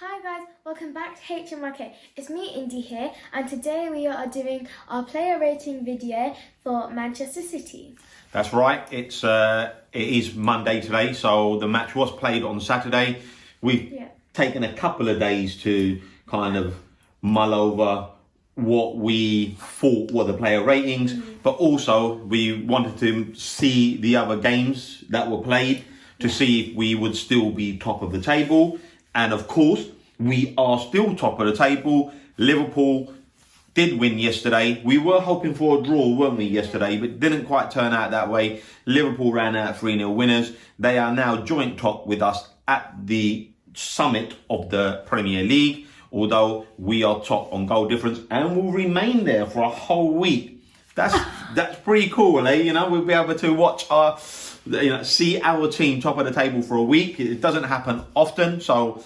Hi guys, welcome back to HMRK. It's me, Indy here, and today we are doing our player rating video for Manchester City. That's right. It is Monday today, so the match was played on Saturday. We've taken a couple of days to kind of mull over what we thought were the player ratings, but also we wanted to see the other games that were played to see if we would still be top of the table. And of course, we are still top of the table. Liverpool did win yesterday. We were hoping for a draw, weren't we, yesterday, but didn't quite turn out that way. Liverpool ran out 3-0 winners. They are now joint top with us at the summit of the Premier League, although we are top on goal difference and will remain there for a whole week. That's pretty cool, eh? You know, we'll be able to watch see our team top of the table for a week. It doesn't happen often, so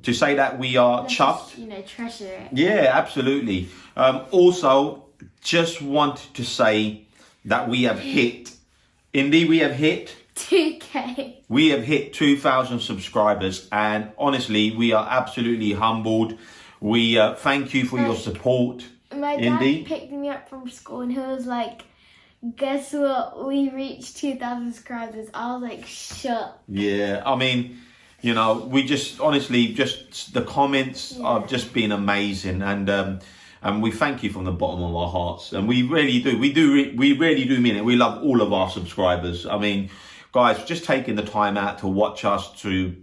to say that we are chuffed, treasure it. Yeah, absolutely. Also, just wanted to say that we have hit 2K. We have hit 2,000 subscribers, and honestly, we are absolutely humbled. We thank you for your support. My dad picked me up from school and he was like, guess what? We reached 2,000 subscribers. I was like, shocked. Yeah, I mean, we just honestly, just the comments have just been amazing, and we thank you from the bottom of our hearts, and we really do. We really do mean it. We love all of our subscribers. I mean, guys, just taking the time out to watch us, to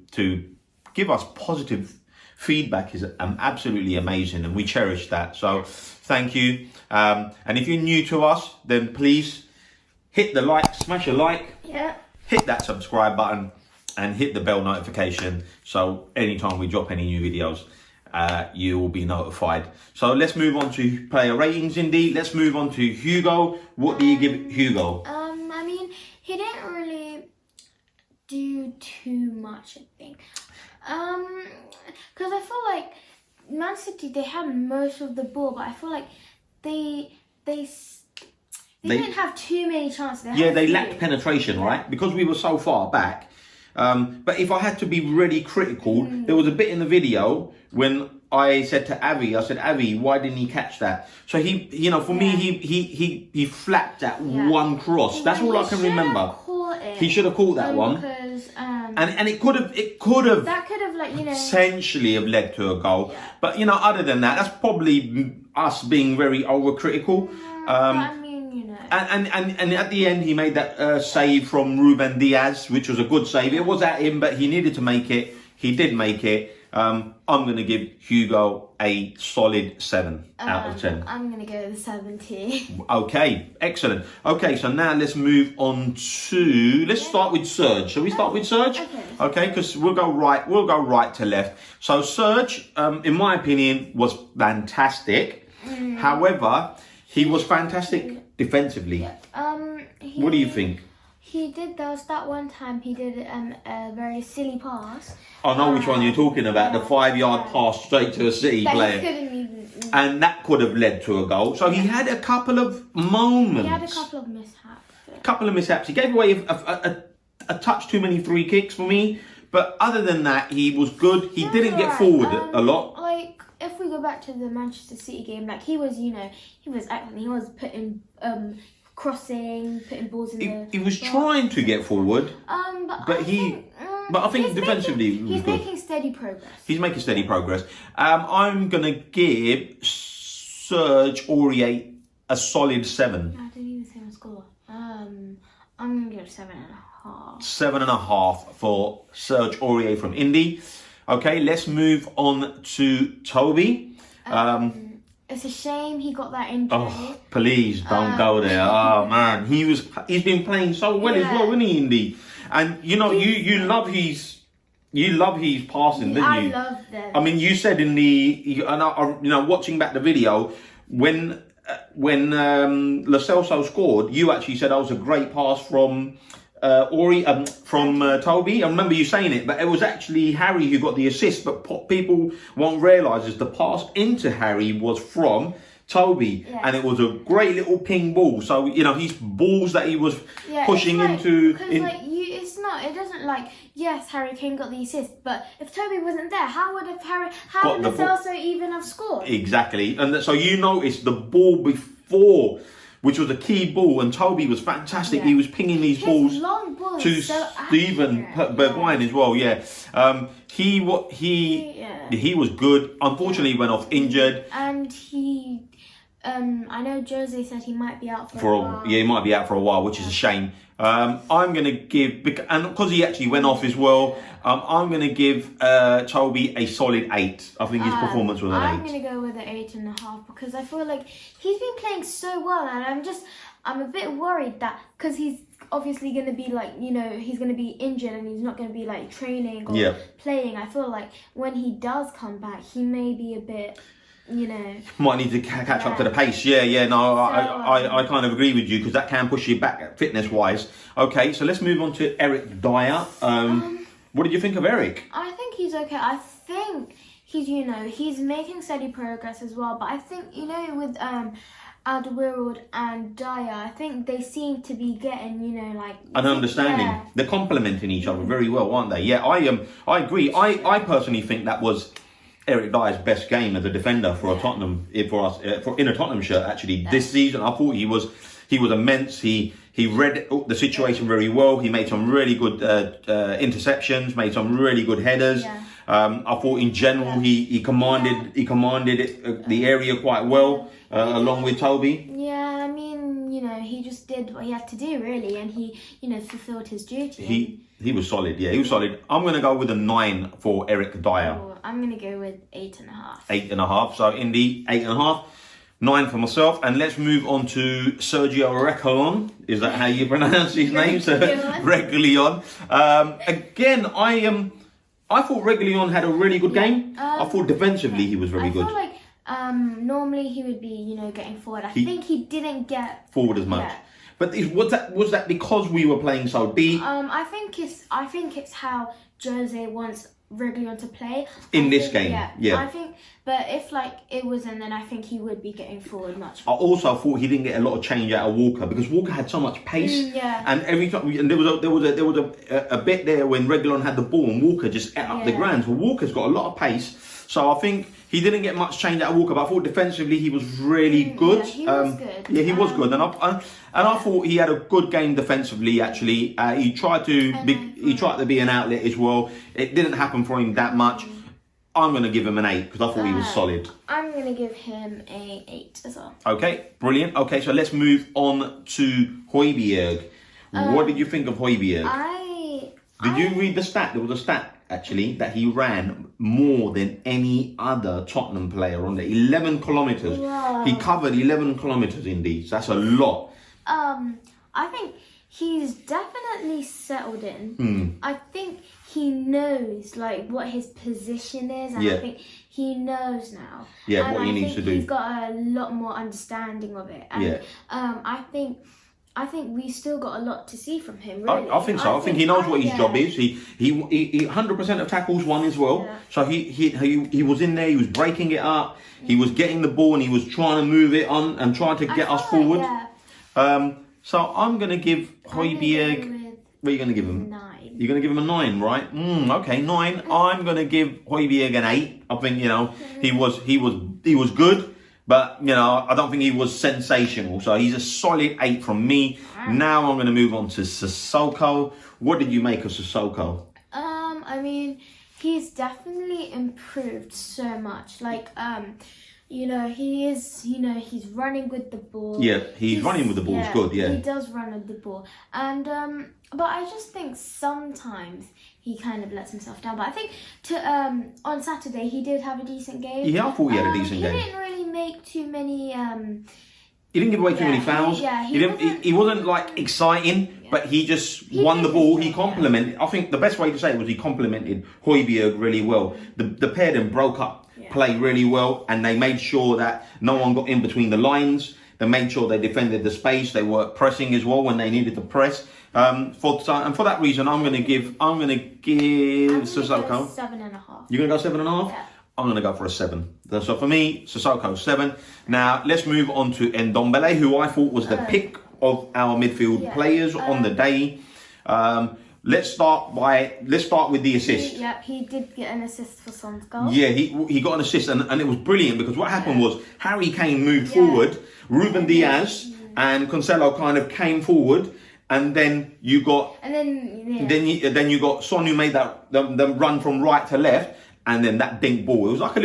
give us positive feedback is absolutely amazing, and we cherish that. So thank you. And if you're new to us, then please hit the like, smash a like, hit that subscribe button, and hit the bell notification. So anytime we drop any new videos, you will be notified. So let's move on to player ratings. Indeed, let's move on to Hugo. What do you give Hugo? I mean, he didn't really do too much, I think. Because I feel like Man City, they had most of the ball, but I feel like they didn't have too many chances. They lacked penetration, right? Because we were so far back. But if I had to be really critical, there was a bit in the video when I said to Avi, Avi, why didn't he catch that? So he he flapped that one cross. That's all I can remember. He should have caught that one. Because, and it could have potentially have led to a goal. Yeah. But other than that, that's probably us being very overcritical. And at the end, he made that save from Ruben Diaz, which was a good save. It was at him, but he needed to make it. He did make it. I'm going to give Hugo a solid 7 out of 10. I'm going to go with 70. Okay, excellent. Okay, so now let's move on to... Let's start with Serge. Shall we start with Serge? Okay, because we'll go right to left. So Serge, in my opinion, was fantastic. However, he was fantastic defensively. What do you think? There was that one time he did a very silly pass. I know which one you're talking about, the 5-yard pass straight to a City player. He couldn't even... And that could have led to a goal. So he had a couple of moments. He had a couple of mishaps. He gave away a touch too many free kicks for me. But other than that, he was good. He didn't get forward a lot. Like, if we go back to the Manchester City game, like he was putting... crossing, putting balls in he was trying to get forward, but I think defensively he's making steady progress. He's making steady progress. I'm gonna give Serge Aurier a solid 7. I didn't even say my score. I'm gonna give 7.5. 7.5 for Serge Aurier from Indy. Okay, let's move on to Toby. It's a shame he got that injury. Oh, please don't go there. Oh man, he's been playing so well as well, isn't he, Indy? And you love his passing, didn't you? I love them. I mean, you said watching back the video when lo-celso scored, you actually said that was a great pass from Toby. I remember you saying it, but it was actually Harry who got the assist. But what people won't realise is the pass into Harry was from Toby, and it was a great little ping ball. So his balls that he was pushing into. It doesn't yes, Harry Kane got the assist, but if Toby wasn't there, how would Got the lo-celso even have scored? Exactly. And so you noticed the ball before, which was a key ball, and Toby was fantastic. Yeah. He was pinging these His balls long ball to is so Stephen accurate. Bergwijn as well. Yeah, he was good. Unfortunately, he went off injured. And he, I know Jose said he might be out for a while. Yeah, he might be out for a while, which is a shame. I'm going to give, and because he actually went off as well, I'm going to give Toby a solid 8. I think his performance was an 8. I'm going to go with an 8.5 because I feel like he's been playing so well, and I'm a bit worried that because he's obviously going to be like, you know, he's going to be injured and he's not going to be like training or playing. I feel like when he does come back, he may be a bit, you know, might need to catch up to the pace. No, I kind of agree with you because that can push you back fitness wise. Okay, so let's move on to Eric Dyer. What did you think of Eric? I think he's okay. I think he's, you know, he's making steady progress as well. But I think, you know, with Alderweireld and Dyer, I think they seem to be getting, you know, like an understanding. Yeah. They're complementing each other very well, aren't they? Yeah, I agree. I personally think that was Eric Dyer's best game as a defender for a Tottenham in a Tottenham shirt actually this season. I thought he was immense. He read the situation very well. He made some really good interceptions, made some really good headers. Yeah. I thought in general he commanded the area quite well along with Toby. Yeah, I mean, you know, he just did what he had to do really, and he, you know, fulfilled his duty. He was solid. Yeah, he was solid. I'm going to go with a 9 for Eric Dyer. I'm going to go with 8.5. 8.5. So indeed, 8.5. 9 for myself. And let's move on to Sergio Reguilon. Is that how you pronounce his name? Reguilon. Again, I thought Reguilon had a really good game. I thought defensively he was very good. I feel like normally he would be, you know, getting forward. I think he didn't get forward as much. Yeah. But was that because we were playing so deep? I think it's how Jose wants Reguilon to play in this game. Yeah. I think, but if like it wasn't, then I think he would be getting forward much more. I also thought he didn't get a lot of change out of Walker because Walker had so much pace. And every time, and there was a bit there when Reguilon had the ball and Walker just ate up the ground. So Walker's got a lot of pace. So I think he didn't get much change out of Walker, but I thought defensively he was really good. Yeah, he was good. Yeah, he was good, and I thought he had a good game defensively. Actually, he tried to be an outlet as well. It didn't happen for him that much. I'm going to give him an 8 because I thought he was solid. I'm going to give him a 8 as well. Okay, brilliant. Okay, so let's move on to Højbjerg. What did you think of Højbjerg? Did you read the stat? There was a stat actually that he ran more than any other Tottenham player on there. 11 kilometres. Wow. He covered 11 kilometres in these. That's a lot. I think he's definitely settled in. I think he knows like what his position is, and I think he knows now. Yeah, and what he needs to do. He's got a lot more understanding of it. And I think we still got a lot to see from him. Really. I think so. I think he knows what his job is. He 100% of tackles won as well. Yeah. So he was in there. He was breaking it up. He was getting the ball and he was trying to move it on and trying to get us forward. So I'm gonna give Højbjerg. What are you gonna give him? 9. You're gonna give him a 9, right? Okay, 9. I'm gonna give Højbjerg an 8. I think he was good. But, I don't think he was sensational. So he's a solid 8 from me. Now I'm going to move on to Sissoko. What did you make of Sissoko? I mean, he's definitely improved so much. Like, he is, he's running with the ball. Yeah, he's running with the ball. It's good, yeah. He does run with the ball. And, but I just think sometimes he kind of lets himself down. But I think on Saturday he did have a decent game. Yeah, I thought he had a decent game. He didn't really make too many... he didn't give away too many fouls. He wasn't like exciting, but he just won the ball. He complimented. I think the best way to say it was he complimented Højbjerg really well. The pair then broke up play really well, and they made sure that no one got in between the lines. They made sure they defended the space. They were pressing as well when they needed to press. And for that reason, I'm gonna give Sissoko 7.5. You're gonna go 7.5? Yeah. I'm gonna go for a 7. So for me, Sissoko 7. Now let's move on to Ndombele, who I thought was the pick of our midfield players on the day. let's start with the assist. Yep, he did get an assist for Son's goal. Yeah, he got an assist, and it was brilliant because what happened was Harry Kane moved forward, Ruben Diaz and Cancelo kind of came forward, and then you got then you got Son who made that the run from right to left. And then that dink ball, it was like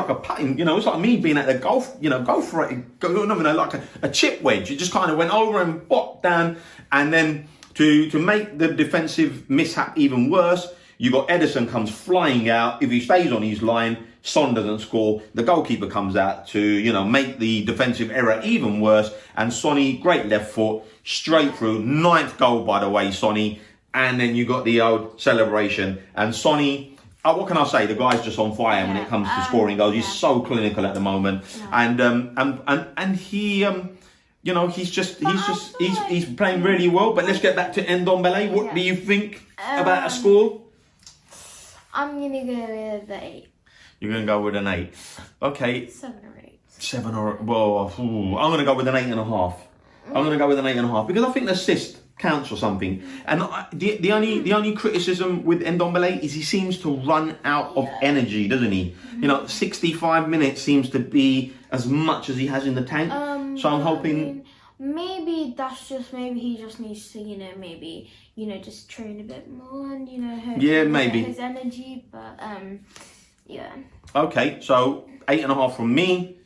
a putting, you know, it's like me being at the golf, you know, go for it, like a chip wedge. It just kind of went over and bopped down. And then to make the defensive mishap even worse, you got Ederson comes flying out. If he stays on his line, Son doesn't score. The goalkeeper comes out to, you know, make the defensive error even worse. And Sonny, great left foot, straight through. 9th goal, by the way, Sonny. And then you got the old celebration. And Sonny, what can I say? The guy's just on fire when it comes to scoring goals. He's so clinical at the moment, and he, you know, he's playing really well. But let's get back to Ndombele. What do you think about a score? I'm gonna go with the 8. You're gonna go with an 8. Okay. 7 or 8. 7 or I'm gonna go with an 8.5. I'm gonna go with an 8.5 because I think the assist counts or something. And the only criticism with Ndombele is he seems to run out of energy, doesn't he? You know, 65 minutes seems to be as much as he has in the tank. So I'm hoping maybe he just needs to, you know, just train a bit more and, you know, maybe his energy. But yeah. Okay, so 8.5 from me.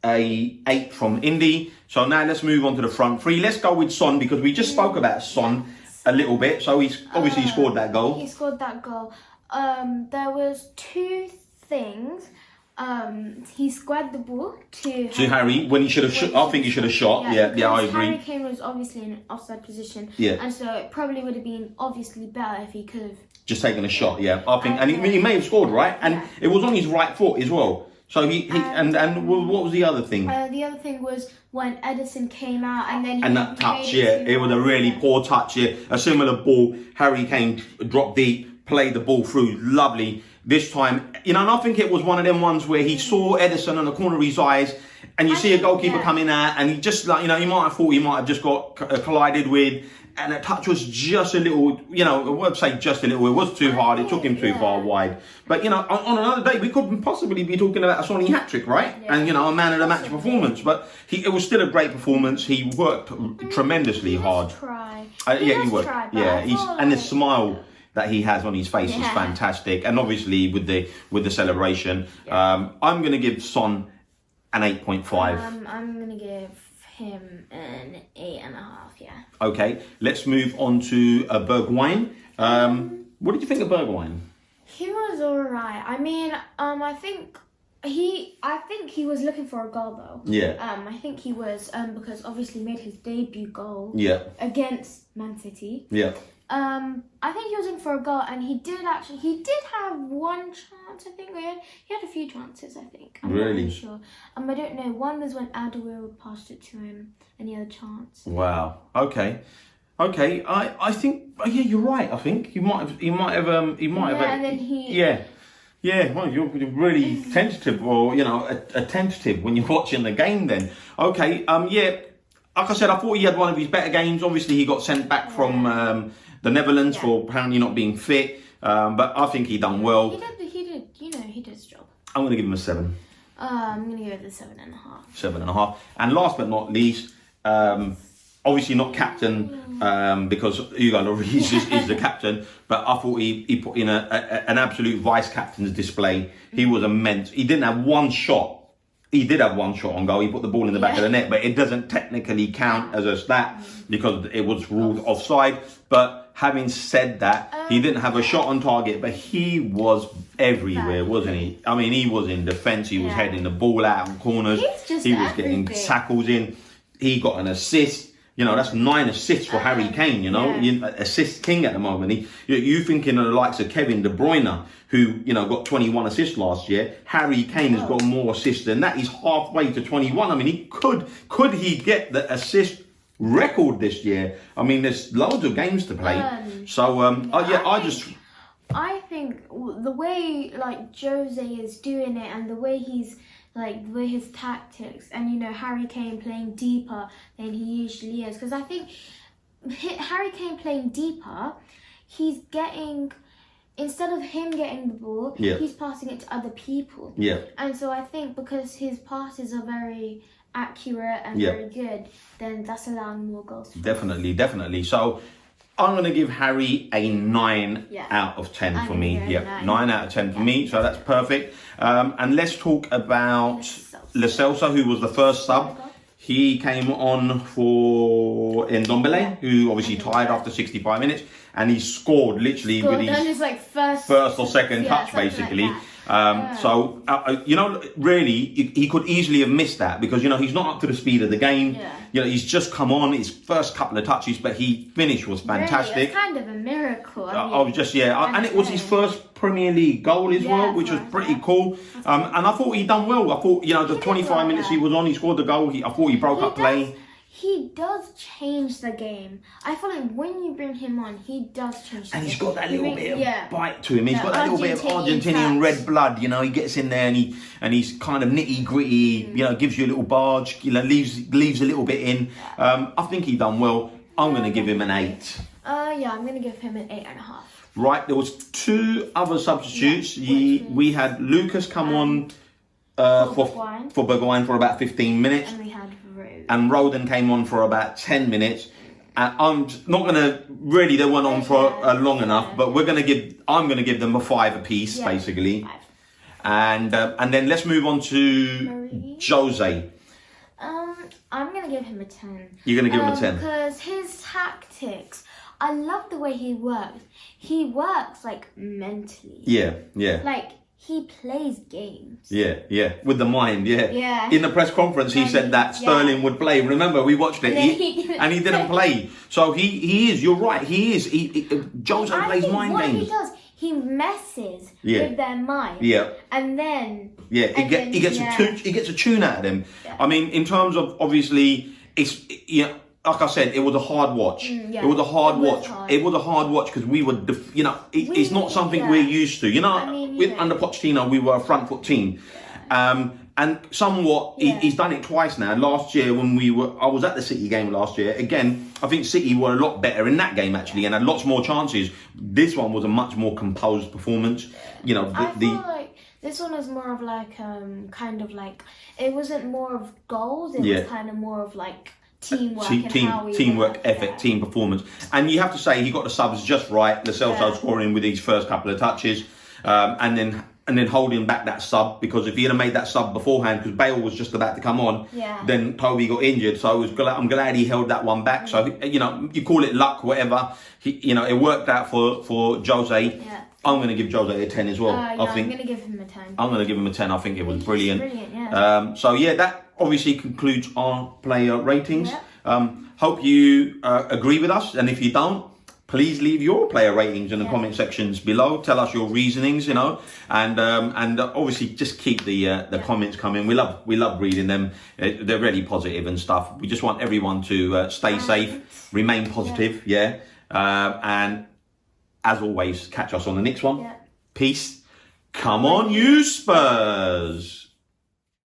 A 8 from Indy. So now let's move on to the front three. Let's go with Son because we just spoke about Son a little bit. So he's obviously scored that goal. He scored that goal. There was 2 things. He squared the ball to Harry when he should have. I think he should have shot. Yeah, I agree. Harry Kane was obviously in an offside position. Yeah. And so it probably would have been obviously better if he could have just taken a shot. Yeah, I think, and he may have scored, right? And it was on his right foot as well. So he and what was the other thing? The other thing was when Ederson came out and then that touch, it was a really poor touch. A similar ball. Harry Kane dropped deep, played the ball through, lovely. This time, you know, and I think it was one of them ones where he saw Ederson on the corner of his eyes, and you see a goalkeeper coming out, and he just like, you know, he might have thought he might have just got collided with. And the touch was just a little, you know, I won't say just a little, it was too hard, it took him too far wide. But, you know, on another day, we couldn't possibly be talking about a Sonny hat-trick, right? Yeah. And, you know, a man of the match performance. But it was still a great performance. He worked tremendously hard. He worked. And the smile that he has on his face is fantastic. And obviously with the celebration, I'm going to give Son an 8.5. I'm going to give him an 8.5, Okay, let's move on to Bergwijn. What did you think of Bergwijn? He was alright. I mean, I think he was looking for a goal though. Yeah. I think he was because obviously made his debut goal. Against Man City. Yeah. I think he was in for a goal, and he did have one chance. I think he had a few chances. I think. I'm not really sure. I don't know. One was when Alderweireld passed it to him. Any other chance? Wow. Okay. I think. You're right. I think he might have. And then he. Yeah, well, you're really tentative, or you know, attentive when you're watching the game. Then, okay, like I said, I thought he had one of his better games. Obviously, he got sent back from the Netherlands for apparently not being fit, but I think he done well. He did his job. I'm going to give him a 7. I'm going to give it a 7.5. 7.5. And last but not least, obviously not captain because Hugo Lloris is the captain, but I thought he put in an absolute vice captain's display. He was immense. He didn't have one shot. He did have one shot on goal. He put the ball in the back of the net, but it doesn't technically count as a stat because it was ruled offside. But having said that, he didn't have a shot on target, but he was everywhere, wasn't he? I mean, he was in defence. He was heading the ball out on corners. He was getting tackles in. He got an assist. You know, that's 9 assists for Harry Kane, you know. Assist king at the moment. You thinking of the likes of Kevin De Bruyne, who, you know, got 21 assists last year. Harry Kane has got more assists than that. He's halfway to 21. I mean, he could he get the assist record this year? I mean, there's loads of games to play. I think the way, like, Jose is doing it and the way he's... like with his tactics, and you know, Harry Kane playing deeper than he usually is, because I think Harry Kane playing deeper, he's getting, instead of him getting the ball, he's passing it to other people. Yeah. And so I think because his passes are very accurate and very good, then that's allowing more goals. Definitely. So I'm going to give Harry a 9 out of 10 for me. Yeah, 9 out of 10 for me. So that's perfect. And let's talk about lo-celso, who was the first sub. He came on for Ndombele, who obviously tied after 65 minutes, and he scored literally with his like first or second touch, basically. So, really, he could easily have missed that because, he's not up to the speed of the game. He's just come on, his first couple of touches, but he finished was fantastic. Really, it's kind of a miracle. And it was his first Premier League goal as well, which was pretty cool. And I thought he done well. I thought, the 25 minutes he was on, he scored the goal. I thought he broke up play. He does change the game. I feel like when you bring him on, he does change the game. And he's got that little bit of bite to him. He's got that little bit of Argentinian red blood. He gets in there and he's kind of nitty gritty. Gives you a little barge. Leaves a little bit in. I think he done well. I'm going to give him an 8. I'm going to give him an 8.5. Right, there was 2 other substitutes. We had Lucas come on for Bergwijn for about 15 minutes. And we had and Roden came on for about 10 minutes. And I'm not going to they went on for long enough, but I'm going to give them a 5 apiece, basically. 5. And then let's move on to Jose. I'm going to give him a 10. You're going to give him a 10? Because his tactics, I love the way he works. He works like mentally. Yeah. Like, he plays games. Yeah. With the mind, yeah. In the press conference, he said that Sterling would play. Remember, we watched it, and he didn't play. So he is. You're right. He is. Jose plays mind games. What he does, he messes with their mind. Yeah. And then. Yeah. He gets a tune out of them. Yeah. I mean, in terms of obviously, it's like I said, it was a hard watch. It was a hard watch. It was a hard watch because we were, it's not something we're used to. Under Pochettino, we were a front foot team. And somewhat, he's done it twice now. Last year when I was at the City game last year. Again, I think City were a lot better in that game actually and had lots more chances. This one was a much more composed performance. I feel like this one was more of like, kind of like, it wasn't more of goals. It was kind of more of like, teamwork, effort, team performance. And you have to say he got the subs just right. Lo-celso scoring with his first couple of touches, and then holding back that sub, because if he had made that sub beforehand, because Bale was just about to come on, then Toby got injured. So I'm glad he held that one back. So you call it luck, whatever. It worked out for Jose. Yeah. I'm going to give Jose a 10 as well. I'm going to give him a 10. I'm going to give him a 10. I think it was brilliant. Brilliant, that obviously concludes our player ratings. Hope you agree with us, and if you don't, please leave your player ratings in the comment sections below. Tell us your reasonings, and obviously just keep the comments coming. We love reading them. They're really positive and stuff. We just want everyone to stay safe, remain positive, and as always, catch us on the next one. Peace. Come on, you Spurs.